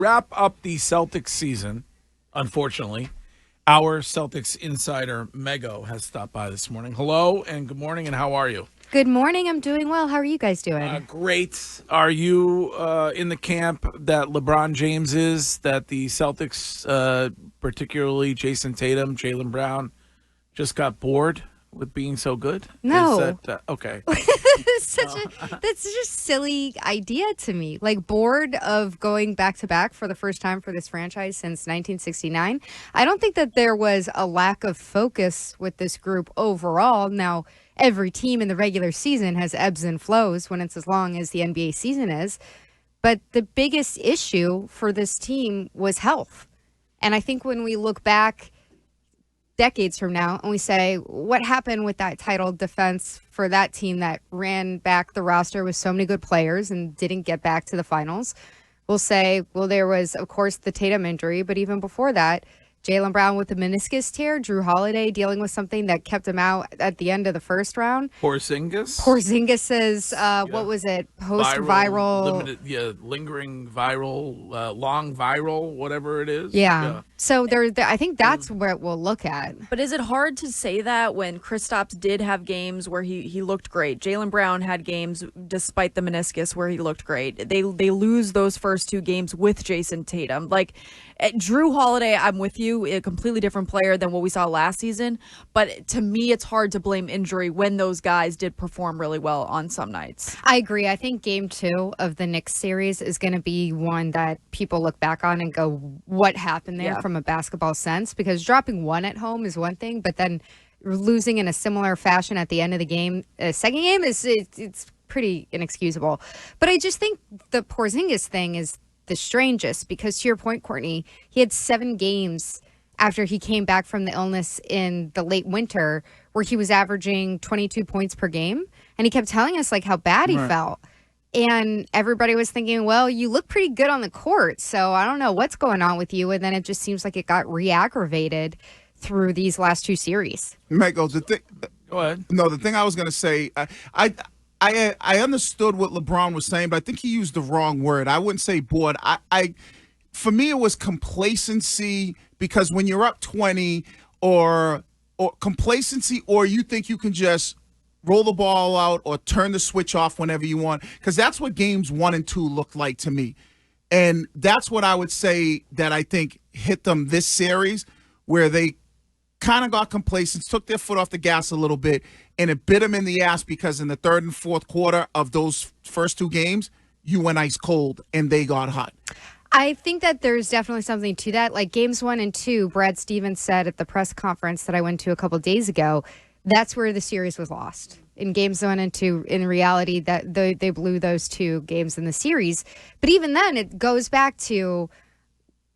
wrap up the Celtics season, unfortunately, our Celtics insider, Mego, has stopped by this morning. Hello and good morning, and how are you? Good morning. I'm doing well. How are you guys doing? Great. Are you in the camp that LeBron James is, that the Celtics, particularly Jason Tatum, Jaylen Brown, just got bored with being so good? No. Okay. That's such a silly idea to me. Like, bored of going back to back for the first time for this franchise since 1969. I don't think that there was a lack of focus with this group overall. Now, every team in the regular season has ebbs and flows when it's as long as the NBA season is. But the biggest issue for this team was health. And I think when we look back decades from now and we say, what happened with that title defense for that team that ran back the roster with so many good players and didn't get back to the finals? We'll say, well, there was, of course, the Tatum injury, but even before that, Jaylen Brown with the meniscus tear, Drew Holiday dealing with something that kept him out at the end of the first round. Porzingis's, what was it? Post-viral. Lingering viral, long viral, whatever it is. Yeah. So I think that's where we'll look at. But is it hard to say that when Kristaps did have games where he looked great? Jaylen Brown had games despite the meniscus where he looked great. They lose those first two games with Jason Tatum. Like, Drew Holiday, I'm with you, a completely different player than what we saw last season. But to me, it's hard to blame injury when those guys did perform really well on some nights. I agree. I think game 2 of the Knicks series is going to be one that people look back on and go, what happened there from a basketball sense? Because dropping one at home is one thing, but then losing in a similar fashion at the end of the game, second game, it's pretty inexcusable. But I just think the Porzingis thing is the strangest because, to your point, Courtney, he had 7 games after he came back from the illness in the late winter where he was averaging 22 points per game. And he kept telling us like how bad he felt. And everybody was thinking, well, you look pretty good on the court, so I don't know what's going on with you. And then it just seems like it got re-aggravated through these last 2 series. Mego, Go ahead. No, the thing I was going to say, I understood what LeBron was saying, but I think he used the wrong word. I wouldn't say bored. For me, it was complacency, because when you're up 20 or complacency, or you think you can just roll the ball out or turn the switch off whenever you want, because that's what games 1 and 2 looked like to me. And that's what I would say that I think hit them this series, where they kind of got complacent, took their foot off the gas a little bit, and it bit them in the ass because in the third and fourth quarter of those first 2 games, you went ice cold and they got hot. I think that there's definitely something to that. Like games 1 and 2, Brad Stevens said at the press conference that I went to a couple days ago, that's where the series was lost. In games 1 and 2, in reality, that they blew those 2 games in the series. But even then, it goes back to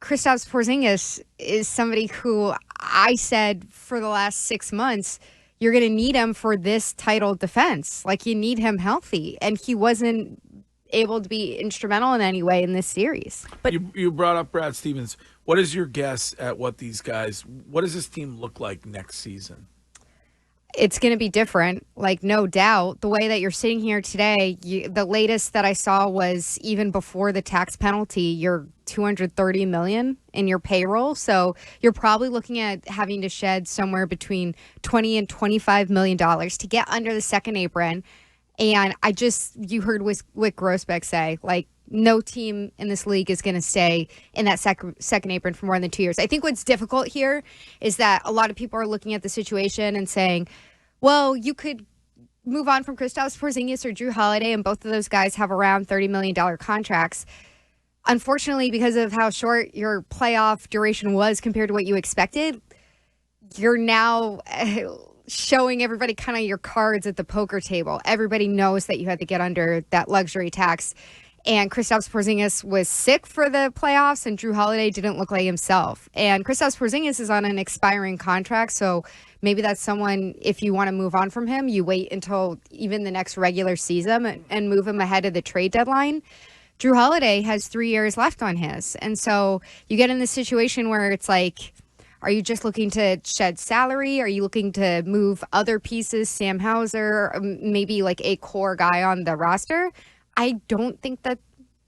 Kristaps Porzingis is somebody who I said for the last 6 months, you're going to need him for this title defense. Like, you need him healthy. And he wasn't able to be instrumental in any way in this series. But you brought up Brad Stevens. What is your guess at what does this team look like next season? It's going to be different, like, no doubt. The way that you're sitting here today, the latest that I saw was even before the tax penalty, you're $230 million in your payroll. So you're probably looking at having to shed somewhere between $20 and $25 million to get under the second apron. And you heard Wick Grossbeck say, like, no team in this league is going to stay in that second apron for more than 2 years. I think what's difficult here is that a lot of people are looking at the situation and saying, well, you could move on from Kristaps Porzingis or Drew Holiday, and both of those guys have around $30 million contracts. Unfortunately, because of how short your playoff duration was compared to what you expected, you're now showing everybody kind of your cards at the poker table. Everybody knows that you had to get under that luxury tax. And Kristaps Porzingis was sick for the playoffs, and Drew Holiday didn't look like himself. And Kristaps Porzingis is on an expiring contract, so maybe that's someone, if you want to move on from him, you wait until even the next regular season and move him ahead of the trade deadline. Drew Holiday has 3 years left on his. And so you get in this situation where it's like, are you just looking to shed salary? Are you looking to move other pieces, Sam Hauser, maybe like a core guy on the roster? I don't think that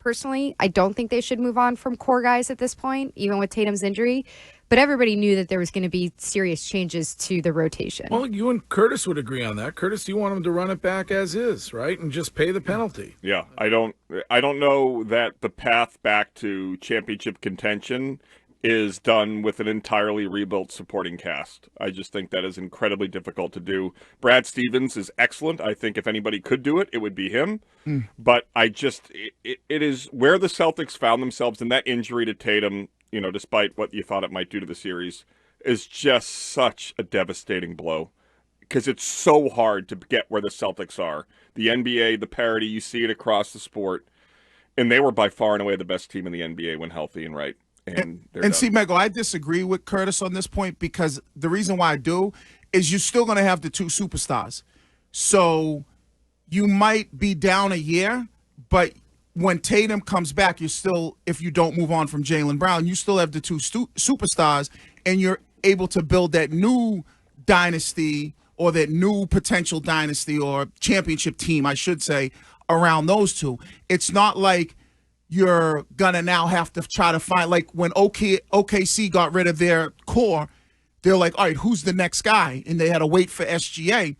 personally. I don't think they should move on from core guys at this point, even with Tatum's injury. But everybody knew that there was going to be serious changes to the rotation. Well, you and Curtis would agree on that. Curtis, you want him to run it back as is, right? And just pay the penalty. Yeah, I don't know that the path back to championship contention is done with an entirely rebuilt supporting cast. I just think that is incredibly difficult to do. Brad Stevens is excellent. I think if anybody could do it, it would be him. But it is where the Celtics found themselves in that injury to Tatum, you know, despite what you thought it might do to the series, is just such a devastating blow. Because it's so hard to get where the Celtics are. The NBA, the parity, you see it across the sport. And they were by far and away the best team in the NBA when healthy and right. And see, Mego, I disagree with Curtis on this point because the reason why I do is you're still going to have the two superstars. So you might be down a year, but when Tatum comes back, you're still, if you don't move on from Jaylen Brown, you still have the two superstars, and you're able to build that new dynasty or that new potential dynasty or championship team, I should say, around those two. It's not like you're going to now have to try to find, like when OKC got rid of their core, they're like, all right, who's the next guy? And they had to wait for SGA.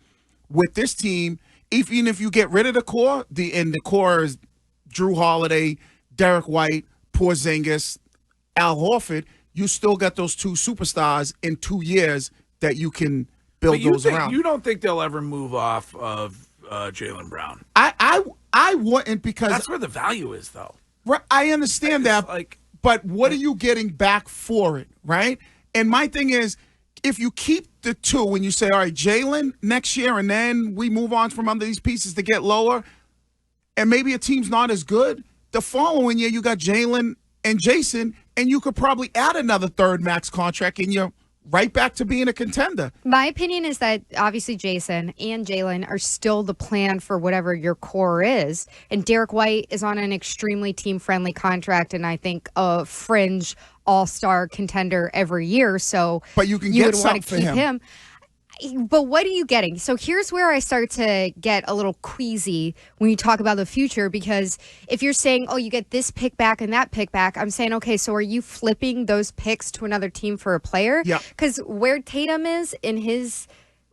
With this team, even if you get rid of the core, the core is Drew Holiday, Derek White, Porzingis, Al Horford, you still got those two superstars in 2 years that you can build those around. You don't think they'll ever move off of Jaylen Brown? I wouldn't, because that's where the value is, though. Right, I understand that, but what are you getting back for it, right? And my thing is, if you keep the two, when you say, all right, Jaylen next year, and then we move on from under these pieces to get lower, and maybe a team's not as good, the following year you got Jaylen and Jason, and you could probably add another third max contract, and you're right back to being a contender. My opinion is that obviously Jason and Jaylen are still the plan for whatever your core is. And Derek White is on an extremely team-friendly contract, and I think a fringe all-star contender every year. So but you can you get would want to something keep for him. But what are you getting? So here's where I start to get a little queasy when you talk about the future, because if you're saying, oh, you get this pick back and that pick back, I'm saying, okay, so are you flipping those picks to another team for a player? Yeah. Because where Tatum is in his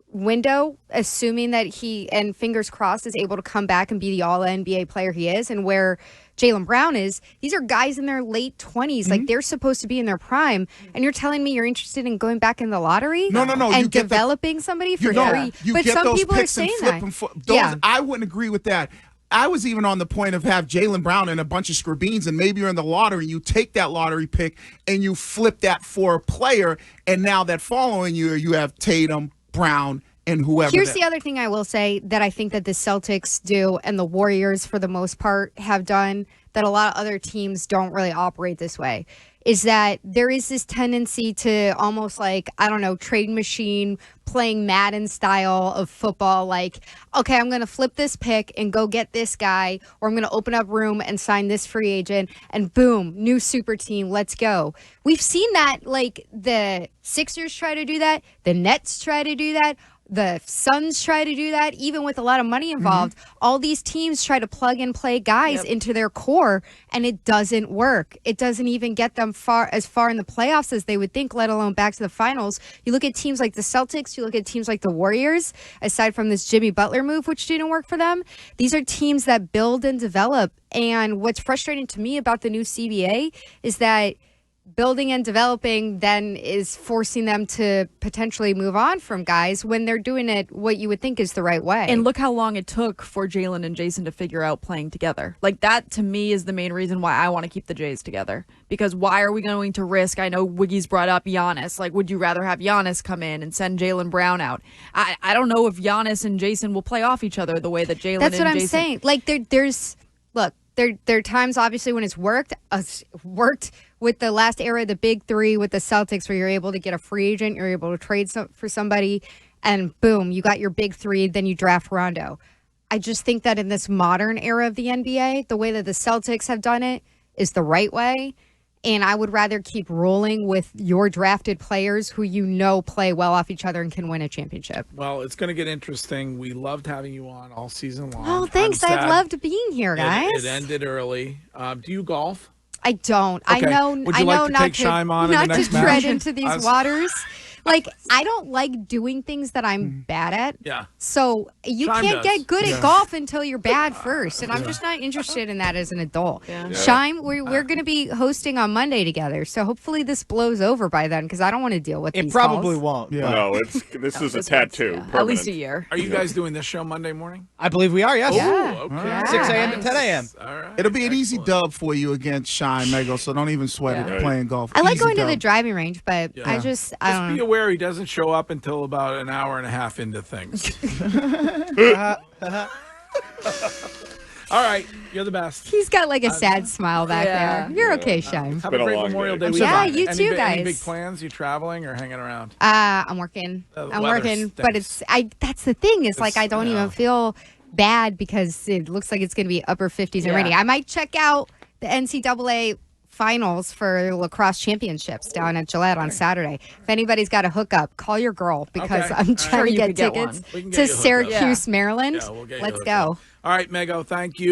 window, assuming that he, and fingers crossed, is able to come back and be the all-NBA player he is, and where Jaylen Brown is, these are guys in their late 20s. Like, they're supposed to be in their prime, and you're telling me you're interested in going back in the lottery? No. And developing somebody for free? But some people are saying that. I wouldn't agree with that. I was even on the point of have Jaylen Brown and a bunch of screbeens, and maybe you're in the lottery, and you take that lottery pick, and you flip that for a player, and now that following year, you have Tatum, Brown, and whoever. Here's the other thing I will say that I think that the Celtics do, and the Warriors for the most part have done, that a lot of other teams don't really operate this way, is that there is this tendency to almost like, I don't know, trade machine playing Madden style of football. Like, okay, I'm going to flip this pick and go get this guy, or I'm going to open up room and sign this free agent, and boom, new super team, let's go. We've seen that, like the Sixers try to do that, the Nets try to do that, the Suns try to do that, even with a lot of money involved. All these teams try to plug and play guys into their core, and it doesn't work. It doesn't even get them as far in the playoffs as they would think, let alone back to the finals. You look at teams like the Celtics, you look at teams like the Warriors, aside from this Jimmy Butler move, which didn't work for them. These are teams that build and develop, and what's frustrating to me about the new CBA is that building and developing then is forcing them to potentially move on from guys when they're doing it what you would think is the right way. And look how long it took for Jaylen and Jason to figure out playing together. Like, that to me is the main reason why I want to keep the Jays together. Because why are we going to risk? I know Wiggy's brought up Giannis. Like, would you rather have Giannis come in and send Jaylen Brown out? I don't know if Giannis and Jason will play off each other the way that Jaylen and Jason. That's what I'm saying. Like, there are times, obviously, when it's worked with the last era of the big three with the Celtics, where you're able to get a free agent, you're able to trade for somebody, and boom, you got your big three, then you draft Rondo. I just think that in this modern era of the NBA, the way that the Celtics have done it is the right way. And I would rather keep rolling with your drafted players who play well off each other and can win a championship. Well, it's going to get interesting. We loved having you on all season long. Oh, thanks. I'm sad I've loved being here, guys. It ended early. Do you golf? I don't. Okay. I know. Would you like to take Shime on in the not next to match? tread into these waters. Like, I don't like doing things that I'm bad at. Yeah. So you Shime can't does. get good at golf until you're bad first. And I'm just not interested in that as an adult. Yeah. Shime, we're going to be hosting on Monday together. So hopefully this blows over by then because I don't want to deal with these It probably calls. won't. Yeah. No, this is a tattoo. Yeah. At least a year. Are you guys doing this show Monday morning? I believe we are, yes. Yeah. Oh, okay. 6 a.m. to Nice. 10 a.m. All right. It'll be an easy Excellent. dub for you against Shine Mego, so don't even sweat Yeah. it playing golf. I like Easy going to the dub. driving range, but Yeah. I Just don't be know. aware he doesn't show up until about an hour and a half into things. All right, you're the best. He's got like a sad smile back Yeah. there. You're okay, Shime. Have been a a great long Memorial day. Day Yeah, weekend. you too, Any guys. big plans? You traveling or hanging around? I'm working. The I'm weather working, stinks. but that's the thing. It's like I don't yeah. even feel bad because it looks like it's going to be upper 50s and Yeah. rainy. I might check out the NCAA finals for lacrosse championships down at Gillette on Saturday. If anybody's got a hookup, call your girl because Okay. I'm All trying right. to You get could get tickets one. We can get to you a hookup. Syracuse, Yeah. Maryland. Yeah, we'll get you Let's hooked go. up. All right, Mego, thank you.